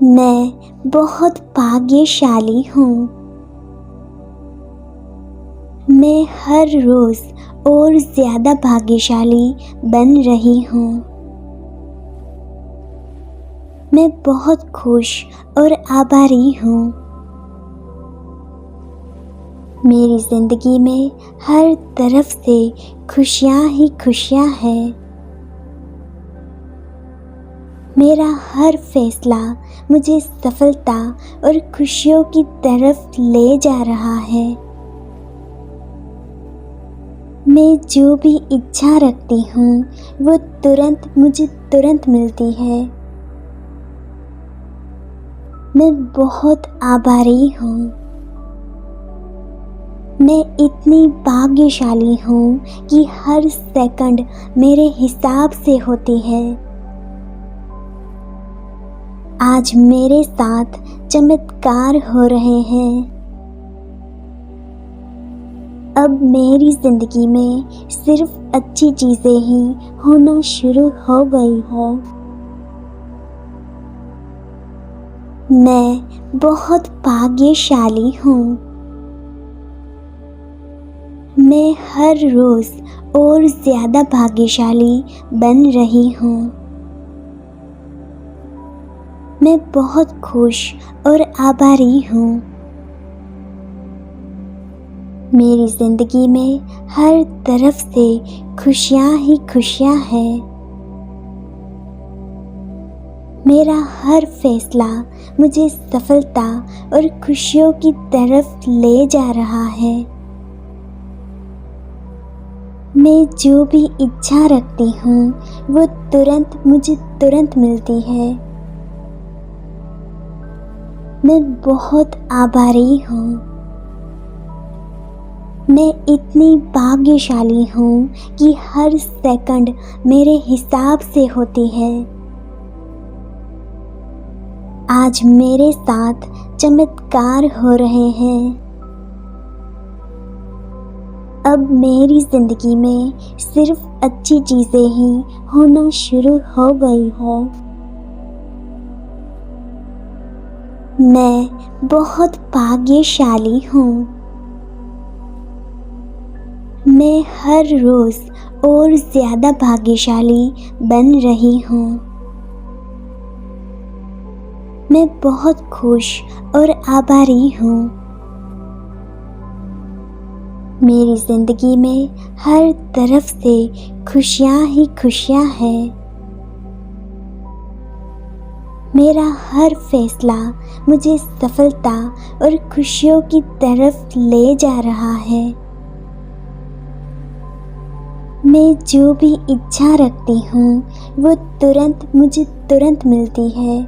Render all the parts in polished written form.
मैं बहुत भाग्यशाली हूँ। मैं हर रोज़ और ज़्यादा भाग्यशाली बन रही हूँ। मैं बहुत खुश और आभारी हूँ। मेरी ज़िंदगी में हर तरफ से खुशियाँ ही खुशियाँ हैं। मेरा हर फैसला मुझे सफलता और खुशियों की तरफ ले जा रहा है। मैं जो भी इच्छा रखती हूँ वो मुझे तुरंत मिलती है। मैं बहुत आभारी हूँ। मैं इतनी भाग्यशाली हूँ कि हर सेकंड मेरे हिसाब से होती है। आज मेरे साथ चमत्कार हो रहे हैं। अब मेरी ज़िंदगी में सिर्फ अच्छी चीज़ें ही होना शुरू हो गई है। मैं बहुत भाग्यशाली हूँ। मैं हर रोज़ और ज़्यादा भाग्यशाली बन रही हूँ। मैं बहुत खुश और आभारी हूँ। मेरी ज़िंदगी में हर तरफ से खुशियाँ ही खुशियाँ हैं। मेरा हर फैसला मुझे सफलता और खुशियों की तरफ ले जा रहा है। मैं जो भी इच्छा रखती हूँ वो मुझे तुरंत मिलती है। मैं बहुत आभारी हूँ। मैं इतनी भाग्यशाली हूँ कि हर सेकंड मेरे हिसाब से होती है। आज मेरे साथ चमत्कार हो रहे हैं। अब मेरी ज़िंदगी में सिर्फ अच्छी चीज़ें ही होना शुरू हो गई है। मैं बहुत भाग्यशाली हूँ। मैं हर रोज़ और ज़्यादा भाग्यशाली बन रही हूँ। मैं बहुत खुश और आभारी हूँ। मेरी ज़िंदगी में हर तरफ से खुशियाँ ही खुशियाँ हैं। मेरा हर फैसला मुझे सफलता और खुशियों की तरफ ले जा रहा है। मैं जो भी इच्छा रखती हूँ वो मुझे तुरंत मिलती है।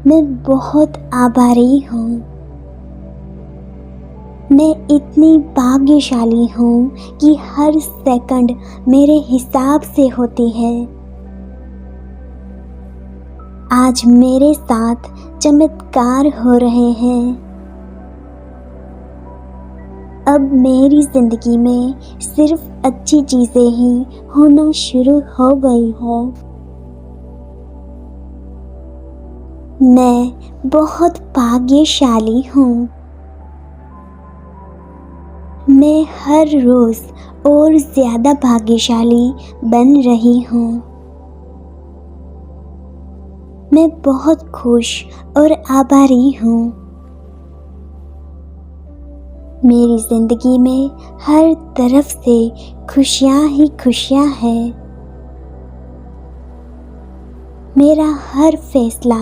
मैं बहुत आभारी हूँ। मैं इतनी भाग्यशाली हूँ कि हर सेकंड मेरे हिसाब से होती है। आज मेरे साथ चमत्कार हो रहे हैं। अब मेरी ज़िंदगी में सिर्फ अच्छी चीज़ें ही होना शुरू हो गई है। मैं बहुत भाग्यशाली हूँ। मैं हर रोज़ और ज़्यादा भाग्यशाली बन रही हूँ। मैं बहुत खुश और आभारी हूँ। मेरी ज़िंदगी में हर तरफ से खुशियाँ ही खुशियाँ हैं। मेरा हर फैसला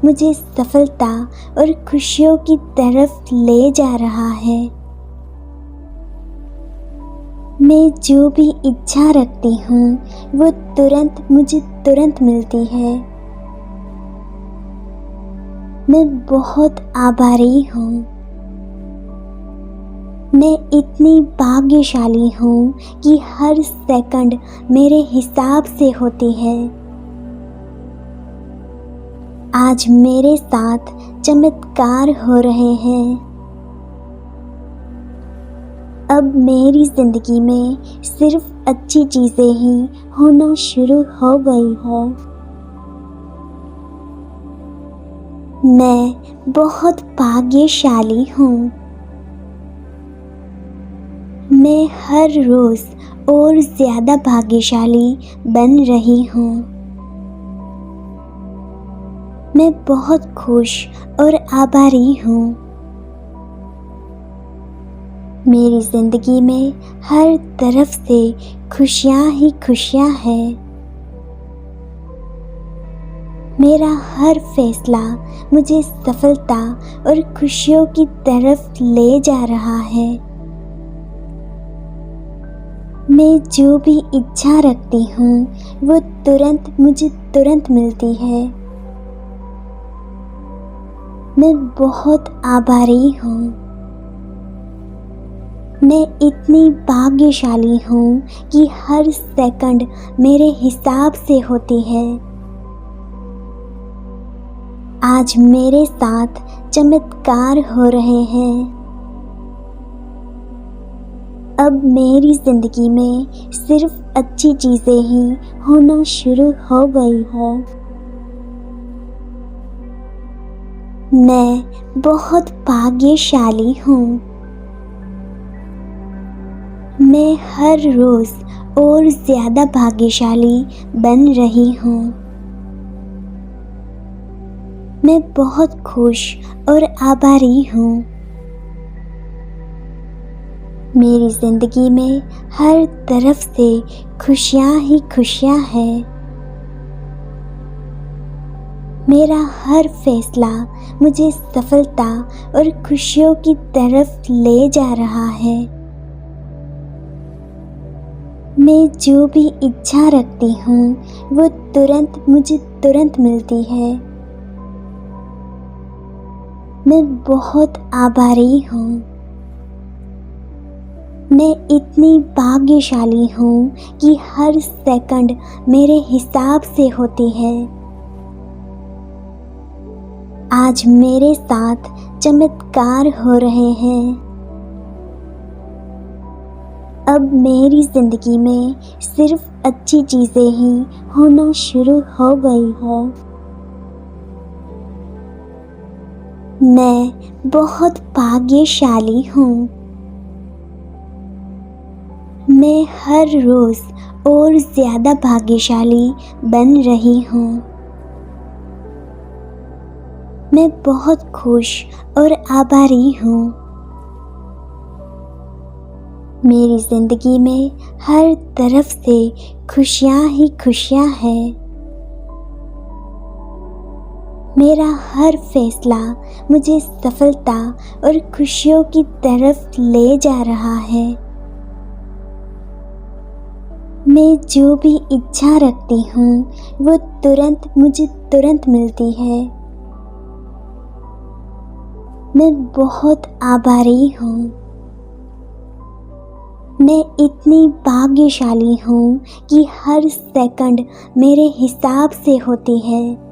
मुझे सफलता और खुशियों की तरफ ले जा रहा है। मैं जो भी इच्छा रखती हूँ वो मुझे तुरंत मिलती है। मैं बहुत आभारी हूँ। मैं इतनी भाग्यशाली हूँ कि हर सेकंड मेरे हिसाब से होती है। आज मेरे साथ चमत्कार हो रहे हैं। अब मेरी ज़िंदगी में सिर्फ अच्छी चीज़ें ही होना शुरू हो गई है। मैं बहुत भाग्यशाली हूँ। मैं हर रोज़ और ज़्यादा भाग्यशाली बन रही हूँ। मैं बहुत खुश और आभारी हूँ। मेरी ज़िंदगी में हर तरफ से खुशियाँ ही खुशियाँ हैं। मेरा हर फैसला मुझे सफलता और खुशियों की तरफ ले जा रहा है। मैं जो भी इच्छा रखती हूँ वो मुझे तुरंत मिलती है। मैं बहुत आभारी हूँ। मैं इतनी भाग्यशाली हूँ कि हर सेकंड मेरे हिसाब से होती है। आज मेरे साथ चमत्कार हो रहे हैं। अब मेरी ज़िंदगी में सिर्फ अच्छी चीज़ें ही होना शुरू हो गई है। मैं बहुत भाग्यशाली हूँ। मैं हर रोज़ और ज़्यादा भाग्यशाली बन रही हूँ। मैं बहुत खुश और आभारी हूँ। मेरी ज़िंदगी में हर तरफ से खुशियाँ ही खुशियाँ हैं। मेरा हर फैसला मुझे सफलता और खुशियों की तरफ ले जा रहा है। मैं जो भी इच्छा रखती हूँ वो मुझे तुरंत मिलती है। मैं बहुत आभारी हूँ। मैं इतनी भाग्यशाली हूँ कि हर सेकंड मेरे हिसाब से होती है। आज मेरे साथ चमत्कार हो रहे हैं। अब मेरी ज़िंदगी में सिर्फ अच्छी चीज़ें ही होना शुरू हो गई है। मैं बहुत भाग्यशाली हूँ। मैं हर रोज़ और ज़्यादा भाग्यशाली बन रही हूँ। मैं बहुत खुश और आभारी हूँ। मेरी ज़िंदगी में हर तरफ से खुशियाँ ही खुशियाँ हैं। मेरा हर फैसला मुझे सफलता और खुशियों की तरफ ले जा रहा है। मैं जो भी इच्छा रखती हूँ वो मुझे तुरंत मिलती है। मैं बहुत आभारी हूँ। मैं इतनी भाग्यशाली हूँ कि हर सेकंड मेरे हिसाब से होती है।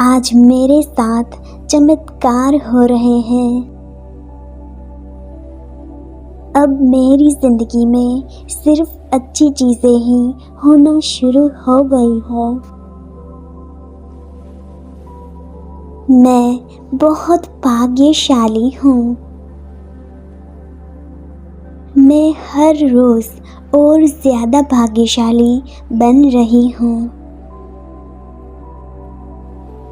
आज मेरे साथ चमत्कार हो रहे हैं। अब मेरी ज़िंदगी में सिर्फ अच्छी चीज़ें ही होना शुरू हो गई है। मैं बहुत भाग्यशाली हूँ। मैं हर रोज़ और ज़्यादा भाग्यशाली बन रही हूँ।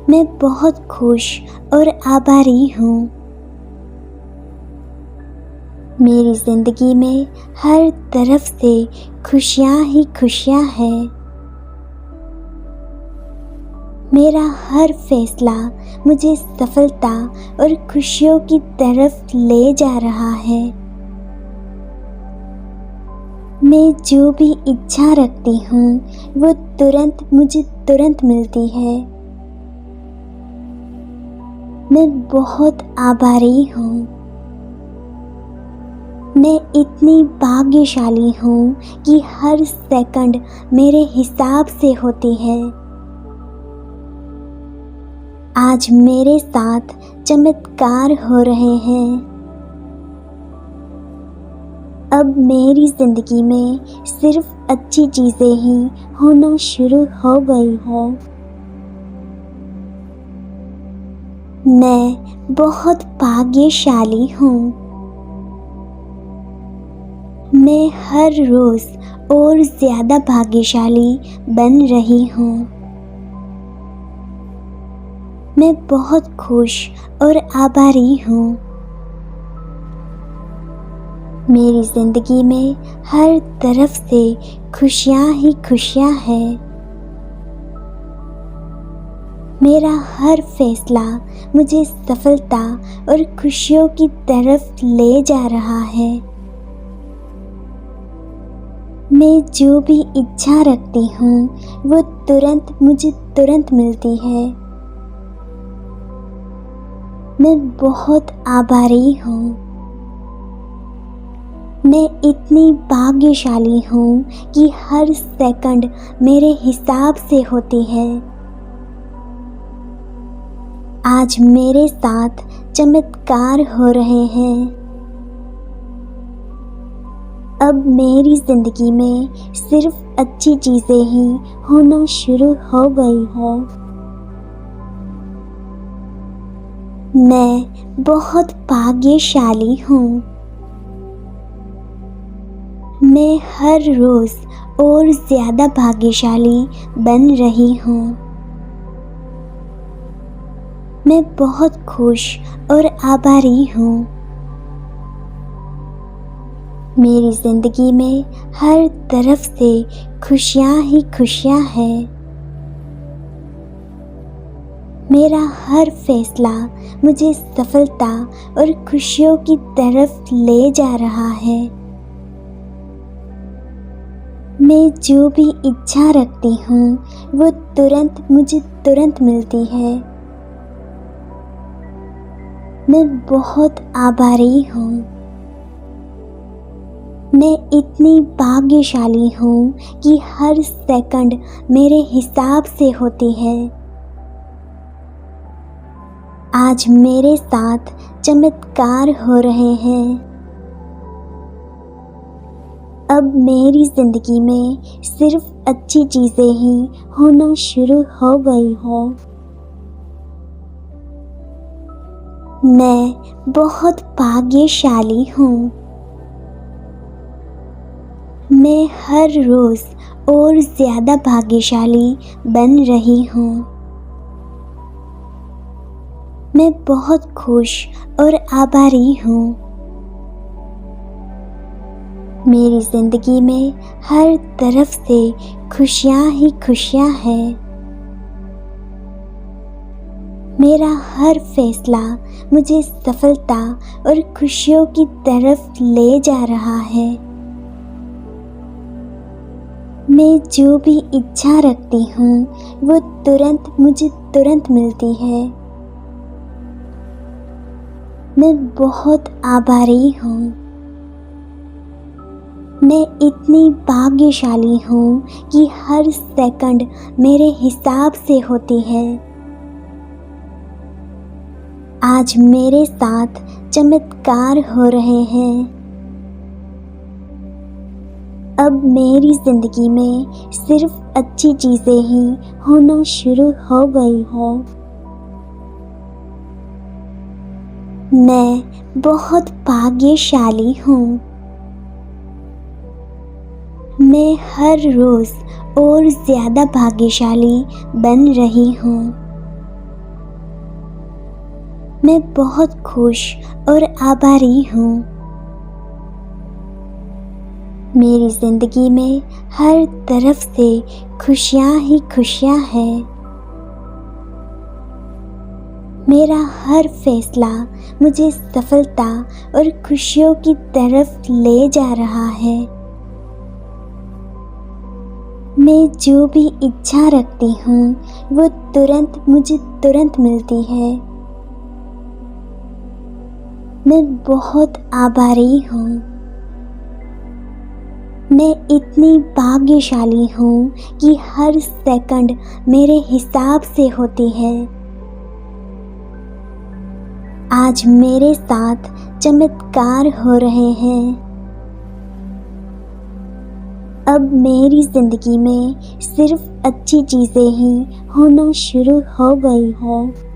मैं बहुत खुश और आभारी हूँ। मेरी ज़िंदगी में हर तरफ से खुशियाँ ही खुशियाँ हैं। मेरा हर फैसला मुझे सफलता और खुशियों की तरफ ले जा रहा है। मैं जो भी इच्छा रखती हूँ वो मुझे तुरंत मिलती है। मैं बहुत आभारी हूँ। मैं इतनी भाग्यशाली हूँ कि हर सेकंड मेरे हिसाब से होती है। आज मेरे साथ चमत्कार हो रहे हैं। अब मेरी ज़िंदगी में सिर्फ अच्छी चीज़ें ही होना शुरू हो गई है। मैं बहुत भाग्यशाली हूँ। मैं हर रोज़ और ज़्यादा भाग्यशाली बन रही हूँ। मैं बहुत खुश और आभारी हूँ। मेरी ज़िंदगी में हर तरफ से खुशियाँ ही खुशियाँ हैं। मेरा हर फैसला मुझे सफलता और खुशियों की तरफ ले जा रहा है। मैं जो भी इच्छा रखती हूँ वो मुझे तुरंत मिलती है। मैं बहुत आभारी हूँ। मैं इतनी भाग्यशाली हूँ कि हर सेकंड मेरे हिसाब से होती है। आज मेरे साथ चमत्कार हो रहे हैं। अब मेरी ज़िंदगी में सिर्फ अच्छी चीज़ें ही होना शुरू हो गई है। मैं बहुत भाग्यशाली हूँ। मैं हर रोज़ और ज़्यादा भाग्यशाली बन रही हूँ। मैं बहुत खुश और आभारी हूँ। मेरी ज़िंदगी में हर तरफ से खुशियाँ ही खुशियाँ हैं। मेरा हर फैसला मुझे सफलता और खुशियों की तरफ ले जा रहा है। मैं जो भी इच्छा रखती हूँ वो मुझे तुरंत मिलती है। मैं बहुत आभारी हूँ। मैं इतनी भाग्यशाली हूँ कि हर सेकंड मेरे हिसाब से होती है। आज मेरे साथ चमत्कार हो रहे हैं। अब मेरी ज़िंदगी में सिर्फ अच्छी चीज़ें ही होना शुरू हो गई है। मैं बहुत भाग्यशाली हूँ। मैं हर रोज़ और ज़्यादा भाग्यशाली बन रही हूँ। मैं बहुत खुश और आभारी हूँ। मेरी ज़िंदगी में हर तरफ से खुशियाँ ही खुशियाँ हैं। मेरा हर फैसला मुझे सफलता और खुशियों की तरफ ले जा रहा है। मैं जो भी इच्छा रखती हूँ वो मुझे तुरंत मिलती है। मैं बहुत आभारी हूँ। मैं इतनी भाग्यशाली हूँ कि हर सेकंड मेरे हिसाब से होती है। आज मेरे साथ चमत्कार हो रहे हैं। अब मेरी ज़िंदगी में सिर्फ अच्छी चीज़ें ही होना शुरू हो गई है। मैं बहुत भाग्यशाली हूँ। मैं हर रोज़ और ज़्यादा भाग्यशाली बन रही हूँ। मैं बहुत खुश और आभारी हूँ। मेरी ज़िंदगी में हर तरफ से खुशियाँ ही खुशियाँ हैं। मेरा हर फैसला मुझे सफलता और खुशियों की तरफ ले जा रहा है। मैं जो भी इच्छा रखती हूँ वो मुझे तुरंत मिलती है। मैं बहुत आभारी हूँ। मैं इतनी भाग्यशाली हूँ कि हर सेकंड मेरे हिसाब से होती है। आज मेरे साथ चमत्कार हो रहे हैं। अब मेरी ज़िंदगी में सिर्फ अच्छी चीज़ें ही होना शुरू हो गई है।